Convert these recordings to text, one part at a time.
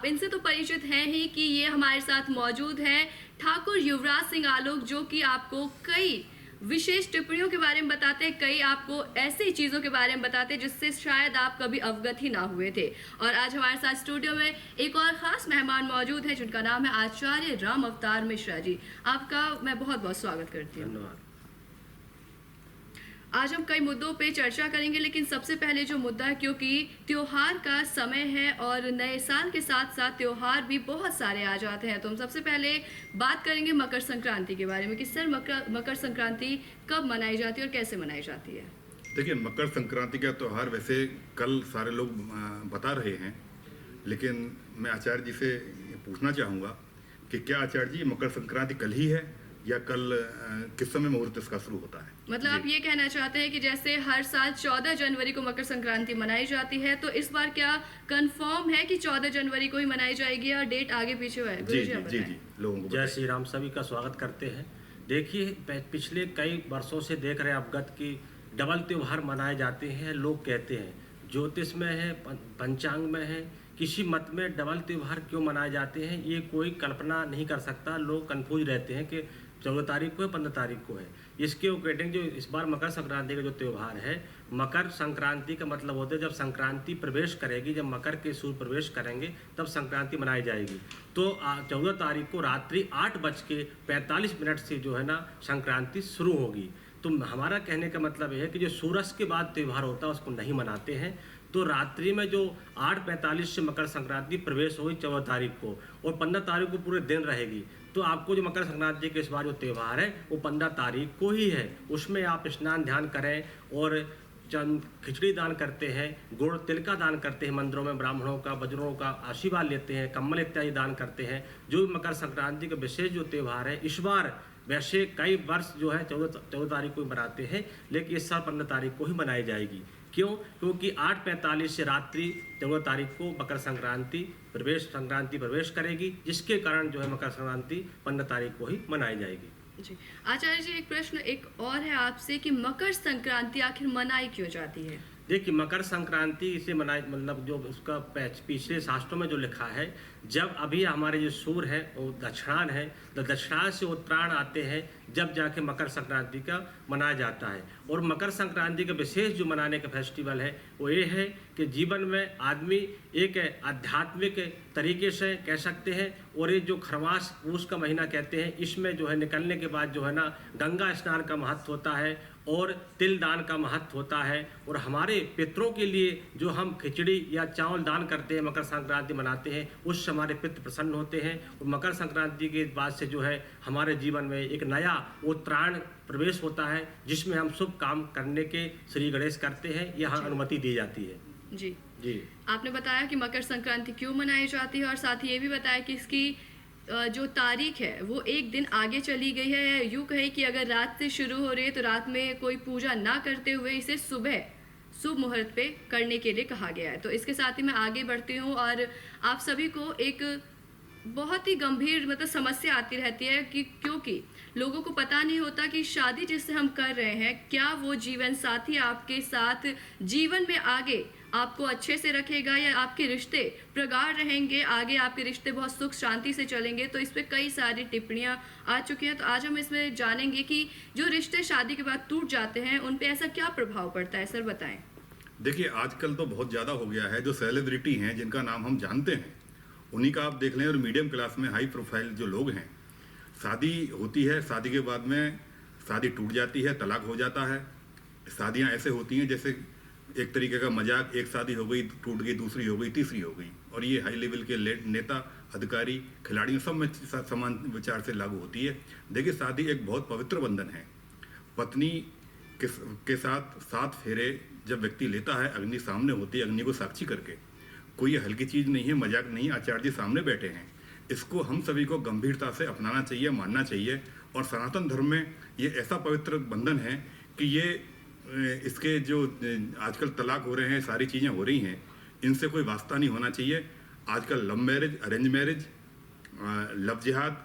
इनसे तो परिचित हैं ही कि ये हमारे साथ मौजूद हैं ठाकुर युवराज सिंह आलोक, जो कि आपको कई विशेष टिप्पणियों के बारे में बताते हैं, कई आपको ऐसी चीज़ों के बारे में बताते हैं जिससे शायद आप कभी अवगत ही ना हुए थे। और आज हमारे साथ स्टूडियो में एक और ख़ास मेहमान मौजूद है जिनका नाम है आचार्य राम अवतार मिश्रा जी। आपका मैं बहुत बहुत स्वागत करती हूँ। धन्यवाद। आज हम कई मुद्दों पे चर्चा करेंगे, लेकिन सबसे पहले जो मुद्दा है, क्योंकि त्योहार का समय है और नए साल के साथ साथ त्योहार भी बहुत सारे आ जाते हैं, तो हम सबसे पहले बात करेंगे मकर संक्रांति के बारे में कि सर मकर संक्रांति कब मनाई जाती है और कैसे मनाई जाती है। देखिए, मकर संक्रांति का त्यौहार वैसे कल सारे लोग बता रहे हैं, लेकिन मैं आचार्य जी से पूछना चाहूँगा कि क्या आचार्य जी मकर संक्रांति कल ही है या कल किस समय मुहूर्त इसका शुरू होता है? मतलब आप ये कहना चाहते हैं कि जैसे हर साल 14 जनवरी को मकर संक्रांति मनाई जाती है, तो इस बार क्या कंफर्म है कि 14 जनवरी को ही मनाई जाएगी या डेट आगे पीछे है? जी जी जी जी, लोगों को जय श्री राम। सभी का स्वागत करते हैं। देखिए, पिछले कई वर्षों से देख रहे हैं अवगत की डबल त्यौहार मनाए जाते हैं। लोग कहते हैं ज्योतिष में है, पंचांग में है, किसी मत में डबल त्यौहार क्यों मनाए जाते हैं, ये कोई कल्पना नहीं कर सकता। लोग कंफ्यूज रहते हैं कि 14 तारीख को है, 15 तारीख को है। इसके अकॉर्डिंग जो इस बार मकर संक्रांति का जो त्यौहार है, मकर संक्रांति का मतलब होता है जब संक्रांति प्रवेश करेगी, जब मकर के सूर्य प्रवेश करेंगे तब संक्रांति मनाई जाएगी। तो 14 तारीख को रात्रि 8:45 से जो है ना संक्रांति शुरू होगी। तो हमारा कहने का मतलब यह है कि जो सूरज के बाद त्यौहार होता है उसको नहीं मनाते हैं। तो रात्रि में जो 8:45 से मकर संक्रांति प्रवेश होगी 14 तारीख को, और 15 तारीख को पूरे दिन रहेगी। तो आपको जो मकर संक्रांति के इस बार जो त्यौहार है वो 15 तारीख को ही है। उसमें आप स्नान ध्यान करें और खिचड़ी दान करते हैं, गुड़ तिल का दान करते हैं, मंदिरों में ब्राह्मणों का बजुर्गों का आशीर्वाद लेते हैं, कम्बल इत्यादि दान करते हैं। जो मकर संक्रांति का विशेष जो त्यौहार है, इस बार वैसे कई वर्ष जो है 14 तारीख को ही मनाते हैं, लेकिन इस साल 15 तारीख को ही मनाई जाएगी। क्यों? क्योंकि 8:45 से रात्रि 14 तारीख को मकर संक्रांति प्रवेश करेगी, जिसके कारण जो है मकर संक्रांति 15 तारीख को ही मनाई जाएगी। जी आचार्य जी, एक प्रश्न एक और है आपसे कि मकर संक्रांति आखिर मनाई क्यों जाती है? देखिए, मकर संक्रांति इसे मनाए मतलब जो उसका पिछले शास्त्रों में जो लिखा है, जब अभी हमारे जो सूर्य है वो दक्षिणायन है, तो दक्षिणायन से उत्तरायण आते हैं, जब जाके मकर संक्रांति का मनाया जाता है। और मकर संक्रांति का विशेष जो मनाने का फेस्टिवल है वो ये है कि जीवन में आदमी एक आध्यात्मिक तरीके से कह सकते हैं, और ये जो खरवास पूस का महीना कहते हैं, इसमें जो है निकलने के बाद जो है ना गंगा स्नान का महत्व होता है और तिल दान का महत्व होता है। और हमारे पितरों के लिए जो हम खिचड़ी या चावल दान करते हैं, मकर संक्रांति मनाते हैं, उससे हमारे पितृ प्रसन्न होते हैं। और मकर संक्रांति के बाद से जो है हमारे जीवन में एक नया उत्तरायण प्रवेश होता है, जिसमें हम शुभ काम करने के श्री गणेश करते हैं, यहाँ अनुमति दी जाती है। जी जी, आपने बताया कि मकर संक्रांति क्यों मनाई जाती है, और साथ ही ये भी बताया कि इसकी जो तारीख है वो एक दिन आगे चली गई है। यूँ कहे कि अगर रात से शुरू हो रही है तो रात में कोई पूजा ना करते हुए इसे सुबह शुभ मुहूर्त पे करने के लिए कहा गया है। तो इसके साथ ही मैं आगे बढ़ती हूँ और आप सभी को एक बहुत ही गंभीर मतलब समस्या आती रहती है कि क्योंकि लोगों को पता नहीं होता कि शादी जिससे हम कर रहे हैं, क्या वो जीवन साथी आपके साथ जीवन में आगे आपको अच्छे से रखेगा या आपके रिश्ते प्रगाढ़ रहेंगे, आगे आपके रिश्ते बहुत सुख शांति से चलेंगे। तो इस पर कई सारी टिप्पणियां आ चुकी हैं। तो आज हम इसमें जानेंगे कि जो रिश्ते शादी के बाद टूट जाते हैं उन पे ऐसा क्या प्रभाव पड़ता है, सर बताएं। देखिए, आजकल तो बहुत ज़्यादा हो गया है, जो सेलिब्रिटी हैं जिनका नाम हम जानते हैं उन्हीं का आप देख लें, और मीडियम क्लास में हाई प्रोफाइल जो लोग हैं, शादी होती है, शादी के बाद में शादी टूट जाती है, तलाक हो जाता है। शादियां ऐसे होती हैं जैसे एक तरीके का मजाक, एक शादी हो गई टूट गई, दूसरी हो गई, तीसरी हो गई। और ये हाई लेवल के नेता, अधिकारी, खिलाड़ियों सब में समान विचार से लागू होती है। देखिए, शादी एक बहुत पवित्र बंधन है। पत्नी के साथ 7 फेरे जब व्यक्ति लेता है, अग्नि सामने होती है, अग्नि को साक्षी करके, कोई ये हल्की चीज़ नहीं है, मजाक नहीं। आचार्य जी सामने बैठे हैं, इसको हम सभी को गंभीरता से अपनाना चाहिए, मानना चाहिए। और सनातन धर्म में ये ऐसा पवित्र बंधन है कि ये इसके जो आजकल तलाक हो रहे हैं, सारी चीज़ें हो रही हैं, इनसे कोई वास्ता नहीं होना चाहिए। आजकल love marriage, arrange marriage, love जिहाद,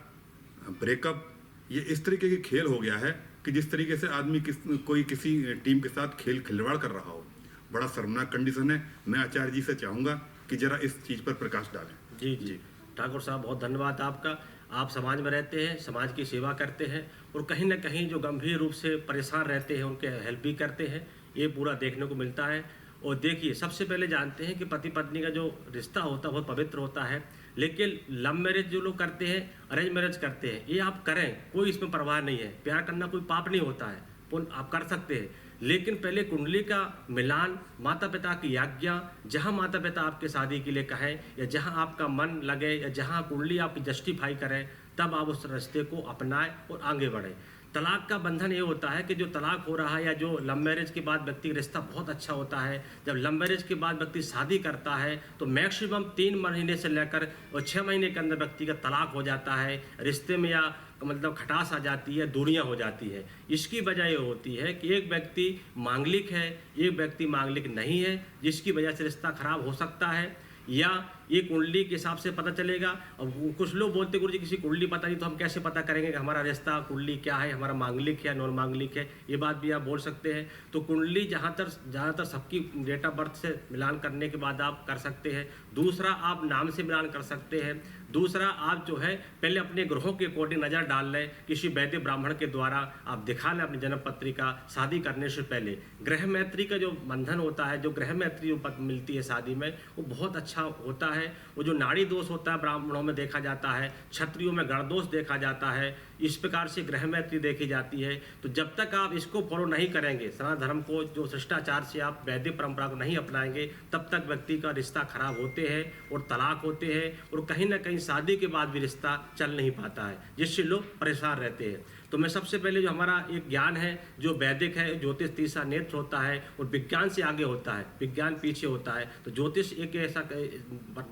ब्रेकअप, ये इस तरीके के खेल हो गया है कि जिस तरीके से आदमी कोई किसी टीम के साथ खिलवाड़ कर रहा हो, बड़ा शर्मनाक कंडीशन है। मैं आचार्य जी से चाहूँगा कि जरा इस चीज़ पर प्रकाश डालें। जी जी ठाकुर साहब, बहुत धन्यवाद आपका। आप समाज में रहते हैं, समाज की सेवा करते हैं और कहीं ना कहीं जो गंभीर रूप से परेशान रहते हैं उनके हेल्प भी करते हैं, ये पूरा देखने को मिलता है। और देखिए, सबसे पहले जानते हैं कि पति पत्नी का जो रिश्ता होता है बहुत पवित्र होता है, लेकिन लव मैरिज जो लोग करते हैं, अरेंज मैरिज करते हैं, ये आप करें, कोई इसमें परवाह नहीं है। प्यार करना कोई पाप नहीं होता है, पुण्य आप कर सकते हैं, लेकिन पहले कुंडली का मिलान, माता पिता की आज्ञा, जहाँ माता पिता आपके शादी के लिए कहें या जहाँ आपका मन लगे या जहाँ कुंडली आपकी जस्टिफाई करें, तब आप उस रास्ते को अपनाएं और आगे बढ़ें। तलाक का बंधन ये होता है कि जो तलाक हो रहा है या जो लव मैरिज के बाद व्यक्ति का रिश्ता बहुत अच्छा होता है, जब लव मैरिज के बाद व्यक्ति शादी करता है तो मैक्सिमम 3 महीने से लेकर और 6 महीने के अंदर व्यक्ति का तलाक हो जाता है, रिश्ते में या मतलब खटास आ जाती है, दूरियां हो जाती है। इसकी वजह ये होती है कि एक व्यक्ति मांगलिक है, एक व्यक्ति मांगलिक नहीं है, जिसकी वजह से रिश्ता खराब हो सकता है, या ये कुंडली के हिसाब से पता चलेगा। और कुछ लोग बोलते गुरु जी किसी कुंडली पता नहीं, तो हम कैसे पता करेंगे कि हमारा रिश्ता कुंडली क्या है, हमारा मांगलिक है नॉन मांगलिक है, ये बात भी आप बोल सकते हैं। तो कुंडली ज़्यादातर सबकी डेट ऑफ बर्थ से मिलान करने के बाद आप कर सकते हैं। दूसरा, आप नाम से मिलान कर सकते हैं। दूसरा, आप जो है पहले अपने ग्रहों के अकॉर्डिंग नज़र डाल लें, किसी वैद्य ब्राह्मण के द्वारा आप दिखा लें अपनी जन्म पत्रिका शादी करने से पहले। ग्रह मैत्री का जो बंधन होता है, जो ग्रह मैत्री जो मिलती है शादी में, वो बहुत अच्छा होता है। वो जो नाड़ी दोष होता है ब्राह्मणों में देखा जाता है, क्षत्रियों में गण दोष देखा जाता है, इस प्रकार से ग्रह मैत्री देखी जाती है। तो जब तक आप इसको फॉलो नहीं करेंगे, सनातन धर्म को, जो शिष्टाचार से आप वैदिक परंपरा को नहीं अपनाएंगे, तब तक व्यक्ति का रिश्ता खराब होते हैं और तलाक होते हैं, और कहीं ना कहीं शादी के बाद भी रिश्ता चल नहीं पाता है, जिससे लोग परेशान रहते हैं। तो मैं सबसे पहले, जो हमारा एक ज्ञान है जो वैदिक है, ज्योतिष तीसरा नेत्र होता है और विज्ञान से आगे होता है, विज्ञान पीछे होता है। तो ज्योतिष एक ऐसा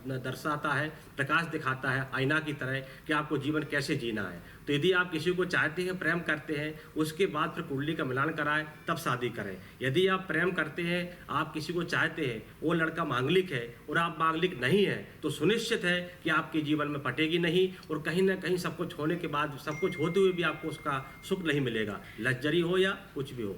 दर्शाता है, प्रकाश दिखाता है आईना की तरह कि आपको जीवन कैसे जीना है। तो यदि आप किसी को चाहते हैं, प्रेम करते हैं, उसके बाद फिर कुंडली का मिलान कराएं, तब शादी करें। यदि आप प्रेम करते हैं, आप किसी को चाहते हैं, वो लड़का मांगलिक है और आप मांगलिक नहीं है, तो सुनिश्चित है कि आपके जीवन में पटेगी नहीं, और कहीं ना कहीं सब कुछ होने के बाद, सब कुछ होते हुए भी आपको उसका सुख नहीं मिलेगा, लग्जरी हो या कुछ भी हो।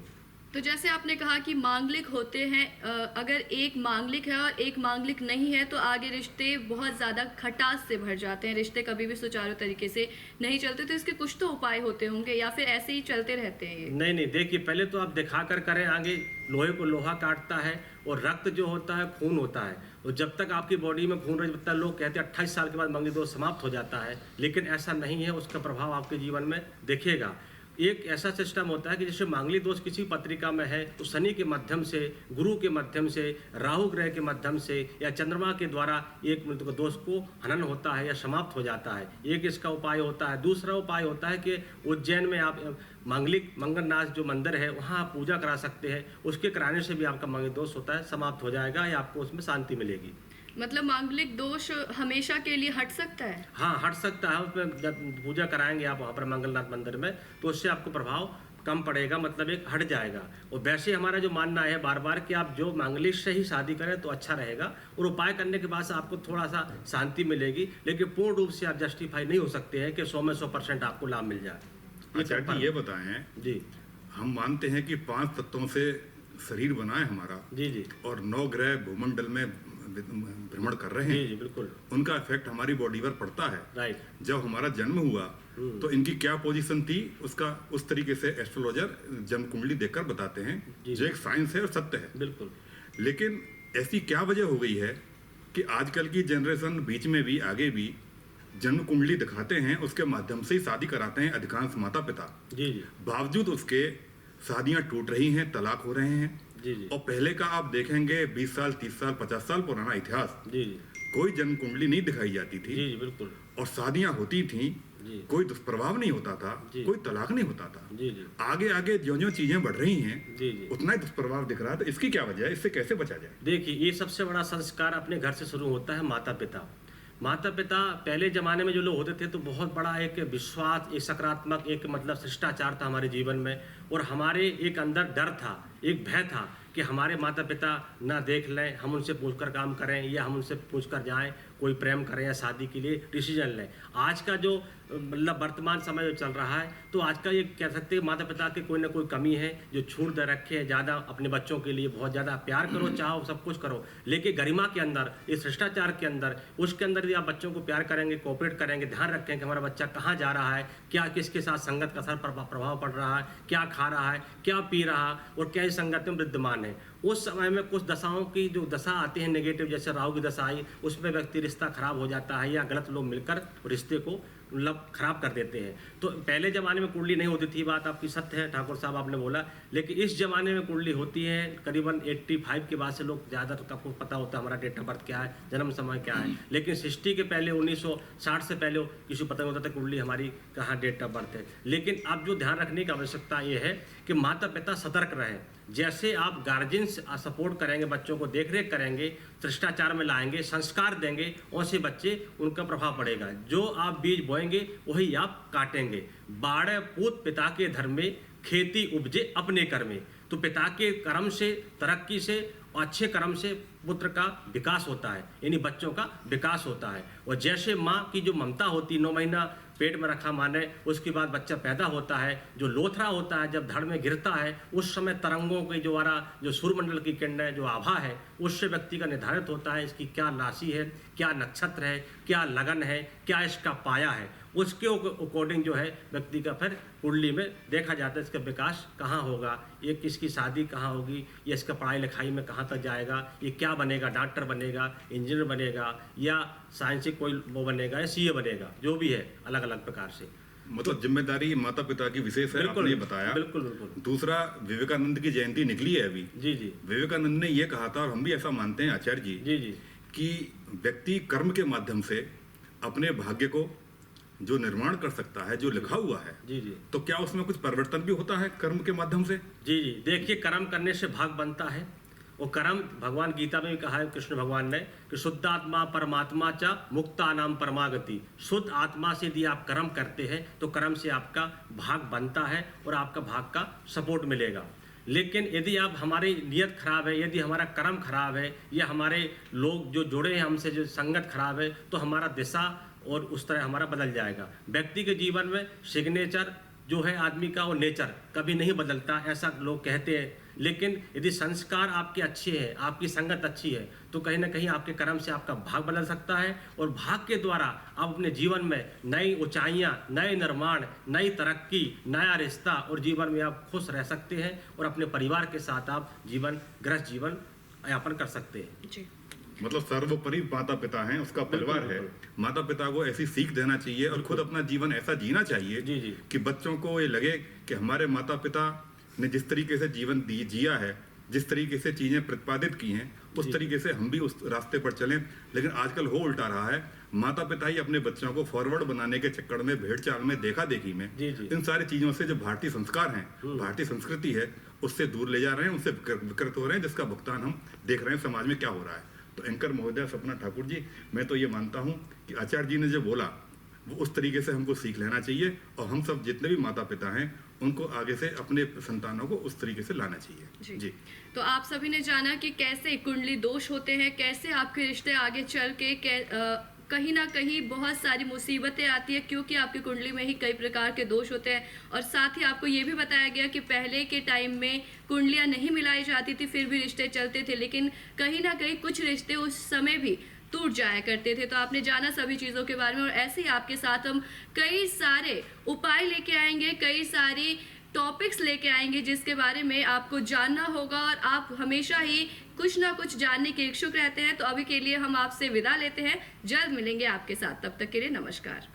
तो जैसे आपने कहा कि मांगलिक होते हैं, अगर एक मांगलिक है और एक मांगलिक नहीं है तो आगे रिश्ते बहुत ज़्यादा खटास से भर जाते हैं, रिश्ते कभी भी सुचारू तरीके से नहीं चलते। तो इसके कुछ तो उपाय होते होंगे, या फिर ऐसे ही चलते रहते हैं ये? नहीं नहीं, देखिए, पहले तो आप दिखा कर करें आगे। लोहे को लोहा काटता है और रक्त जो होता है खून होता है, और जब तक आपकी बॉडी में खून रह जाता है, लोग कहते हैं 28 साल के बाद मंगनी दोष समाप्त हो जाता है, लेकिन ऐसा नहीं है। उसका प्रभाव आपके जीवन में दिखेगा। एक ऐसा सिस्टम होता है कि जैसे मांगली दोष किसी पत्रिका में है तो शनि के माध्यम से, गुरु के माध्यम से, राहु ग्रह के माध्यम से या चंद्रमा के द्वारा एक दोष को हनन होता है या समाप्त हो जाता है। एक इसका उपाय होता है। दूसरा उपाय होता है कि उज्जैन में आप मांगलिक मंगलनाथ जो मंदिर है, वहाँ आप पूजा करा सकते हैं। उसके कराने से भी आपका मांगली दोष होता है समाप्त हो जाएगा, या आपको उसमें शांति मिलेगी। मतलब मांगलिक दोष हमेशा के लिए हट सकता है? हाँ, हट सकता है। उसमें जब पूजा कराएंगे आप वहाँ पर मंगलनाथ मंदिर में, तो उससे आपको प्रभाव कम पड़ेगा, मतलब एक हट जाएगा। और वैसे हमारा जो मानना है बार बार कि आप जो मांगलिक से ही शादी करें तो अच्छा रहेगा, और उपाय करने के बाद आपको थोड़ा सा शांति मिलेगी, लेकिन पूर्ण रूप से आप जस्टिफाई नहीं हो सकते हैं कि 100 में 100% आपको लाभ मिल जाए। अच्छा जी, ये बताएं जी, हम मानते हैं कि 5 तत्वों से शरीर बना है हमारा, जी जी, और 9 ग्रह भूमंडल में भ्रमण कर रहे जी हैं। जी, बिल्कुल उनका इफेक्ट हमारी बॉडी पर पड़ता है। राइट। जब हमारा जन्म हुआ तो इनकी क्या पोजीशन थी, उसका उस तरीके से एस्ट्रोलॉजर जन्म कुंडली देखकर बताते हैं, जो एक साइंस है और सत्य है। बिल्कुल। लेकिन ऐसी क्या वजह हो गई है कि आजकल की जनरेशन बीच में भी, आगे भी जन्म कुंडली दिखाते हैं, उसके माध्यम से ही शादी कराते हैं अधिकांश माता पिता। जी जी, बावजूद उसके शादियां टूट रही हैं, तलाक हो रहे हैं। जी जी, और पहले का आप देखेंगे 20 साल, 30 साल, 50 साल पुराना इतिहास, जी जी, कोई जन्म कुंडली नहीं दिखाई जाती थी, जी जी, बिल्कुल। और शादियां होती थीं, जी कोई दुष्प्रभाव नहीं होता था, जी। कोई तलाक नहीं होता था। जी जी, आगे आगे जो चीजें बढ़ रही हैं, जी जी। उतना ही दुष्प्रभाव दिख रहा है। तो इसकी क्या वजह है, इससे कैसे बचा जाए? देखिए, ये सबसे बड़ा संस्कार अपने घर से शुरू होता है। माता पिता, माता पिता पहले ज़माने में जो लोग होते थे, तो बहुत बड़ा एक विश्वास, एक सकारात्मक, एक मतलब शिष्टाचार था हमारे जीवन में, और हमारे एक अंदर डर था, एक भय था कि हमारे माता पिता ना देख लें, हम उनसे पूछकर काम करें या हम उनसे पूछकर जाएं। कोई प्रेम करें या शादी के लिए डिसीजन लें। आज का जो मतलब वर्तमान समय जो चल रहा है, तो आज का ये कह सकते हैं माता पिता के कोई ना कोई कमी है जो छूट दे रखे हैं। ज़्यादा अपने बच्चों के लिए बहुत ज़्यादा प्यार करो, चाहो सब कुछ करो, लेकिन गरिमा के अंदर, इस शिष्टाचार के अंदर, उसके अंदर यदि आप बच्चों को प्यार करेंगे, कोऑपरेट करेंगे, ध्यान रखें कि हमारा बच्चा कहाँ जा रहा है, क्या किसके साथ संगत का असर प्रभाव पड़ रहा है, क्या खा रहा है, क्या पी रहा और क्या संगत में विद्यमान है। उस समय में कुछ दशाओं की जो दशा आती है नेगेटिव, जैसे राहु की दशा आई, उसमें व्यक्ति रिश्ता खराब हो जाता है या गलत लोग मिलकर रिश्ते को मतलब खराब कर देते हैं। तो पहले ज़माने में कुंडली नहीं होती थी, बात आपकी सत्य है ठाकुर साहब, आपने बोला, लेकिन इस ज़माने में कुंडली होती है। करीबन 85 के बाद से लोग ज़्यादातर आपको पता होता है हमारा डेट ऑफ बर्थ क्या है, जन्म समय क्या है, लेकिन 60 के पहले 1960 से पहले किसी को पता नहीं होता था कुंडली हमारी कहाँ डेट ऑफ बर्थ है। लेकिन अब जो ध्यान रखने की आवश्यकता ये है कि माता पिता सतर्क रहें। जैसे आप गार्जियंस सपोर्ट करेंगे, बच्चों को देखरेख करेंगे, शिष्टाचार में लाएंगे, संस्कार देंगे, वैसे बच्चे उनका प्रभाव पड़ेगा। जो आप बीज बोएंगे वही आप काटेंगे। बाड़े पूत पिता के धर्म में, खेती उपजे अपने कर्म में। तो पिता के कर्म से, तरक्की से और अच्छे कर्म से पुत्र का विकास होता है, यानी बच्चों का विकास होता है। और जैसे माँ की जो ममता होती, 9 महीना पेट में रखा माने, उसके बाद बच्चा पैदा होता है, जो लोथरा होता है जब धड़ में गिरता है, उस समय तरंगों के द्वारा जो सूर्यमंडल की किरणें, जो आभा है, उससे व्यक्ति का निर्धारित होता है इसकी क्या राशि है, क्या नक्षत्र है, क्या लगन है, क्या इसका पाया है। उसके अकॉर्डिंग जो है व्यक्ति का फिर कुंडली में देखा जाता है इसका विकास कहाँ होगा, ये किसकी शादी कहाँ होगी, ये इसका पढ़ाई लिखाई में कहाँ तक जाएगा, ये क्या बनेगा, डॉक्टर बनेगा, इंजीनियर बनेगा, या साइंस से कोई वो बनेगा, या सीए बनेगा, जो भी है अलग अलग प्रकार से। मतलब जिम्मेदारी माता पिता की विशेष है, आपने बताया। बिल्कुल बिल्कुल। दूसरा, विवेकानंद की जयंती निकली है अभी। जी जी। विवेकानंद ने ये कहा था, और हम भी ऐसा मानते हैं आचार्य जी, जी जी, कि व्यक्ति कर्म के माध्यम से अपने भाग्य को जो निर्माण कर सकता है, जो लिखा हुआ है। जी जी। तो क्या उसमें कुछ परिवर्तन भी होता है कर्म के माध्यम से? जी जी, देखिए कर्म करने से भाग बनता है। और कर्म भगवान गीता में भी कहा है कृष्ण भगवान ने कि शुद्ध आत्मा परमात्मा च मुक्ता नाम परमागति। शुद्ध आत्मा से यदि आप कर्म करते हैं तो कर्म से आपका भाग बनता है और आपका भाग का सपोर्ट मिलेगा। लेकिन यदि आप, हमारी नियत खराब है, यदि हमारा कर्म खराब है, या हमारे लोग जो जुड़े हैं हमसे, जो संगत खराब है, तो हमारा दिशा और उस तरह हमारा बदल जाएगा। व्यक्ति के जीवन में सिग्नेचर जो है आदमी का, वो नेचर कभी नहीं बदलता, ऐसा लोग कहते हैं। लेकिन यदि संस्कार आपके अच्छे हैं, आपकी संगत अच्छी है, तो कहीं ना कहीं आपके कर्म से आपका भाग बदल सकता है। और भाग के द्वारा आप अपने जीवन में नई ऊंचाइयां, नए निर्माण, नई तरक्की, नया रिश्ता और जीवन में आप खुश रह सकते हैं और अपने परिवार के साथ आप गृहस्थ जीवन यापन कर सकते हैं। जी। मतलब सर्वोपरि माता पिता हैं, उसका परिवार है। माता पिता को ऐसी सीख देना चाहिए और खुद अपना जीवन ऐसा जीना चाहिए जी जी, कि बच्चों को ये लगे कि हमारे माता पिता ने जिस तरीके से जीवन जिया है, जिस तरीके से चीजें प्रतिपादित की हैं, उस तरीके से हम भी उस रास्ते पर चलें। लेकिन आजकल हो उल्टा रहा है, माता पिता ही अपने बच्चों को फॉरवर्ड बनाने के चक्कर में, भेड़ चाल में, देखा देखी में, जी जी, इन सारी चीजों से जो भारतीय संस्कार हैं, भारतीय संस्कृति है, उससे दूर ले जा रहे हैं, उनसे विकृत हो रहे हैं, जिसका भुगतान हम देख रहे हैं समाज में क्या हो रहा है। तो एंकर महोदय सपना ठाकुर जी, मैं तो ये मानता हूँ कि आचार्य जी ने जो बोला वो उस तरीके से हमको सीख लेना चाहिए, और हम सब जितने भी माता पिता हैं उनको आगे से अपने संतानों को उस तरीके से लाना चाहिए। जी। तो आप सभी ने जाना कि कैसे कुंडली दोष होते हैं, कैसे आपके रिश्ते आगे चल के कहीं ना कहीं बहुत सारी मुसीबतें आती है, क्योंकि आपकी कुंडली में ही कई प्रकार के दोष होते हैं। और साथ ही आपको ये भी बताया गया कि पहले के टाइम में कुंडलियां नहीं मिलाई जाती थी, फिर भी रिश्ते चलते थे, लेकिन कहीं ना कहीं कुछ रिश्ते उस समय भी टूट जाया करते थे। तो आपने जाना सभी चीज़ों के बारे में, और ऐसे ही आपके साथ हम कई सारे उपाय लेके आएंगे, कई सारी टॉपिक्स लेके आएंगे जिसके बारे में आपको जानना होगा, और आप हमेशा ही कुछ ना कुछ जानने के इच्छुक रहते हैं। तो अभी के लिए हम आपसे विदा लेते हैं, जल्द मिलेंगे आपके साथ, तब तक के लिए नमस्कार।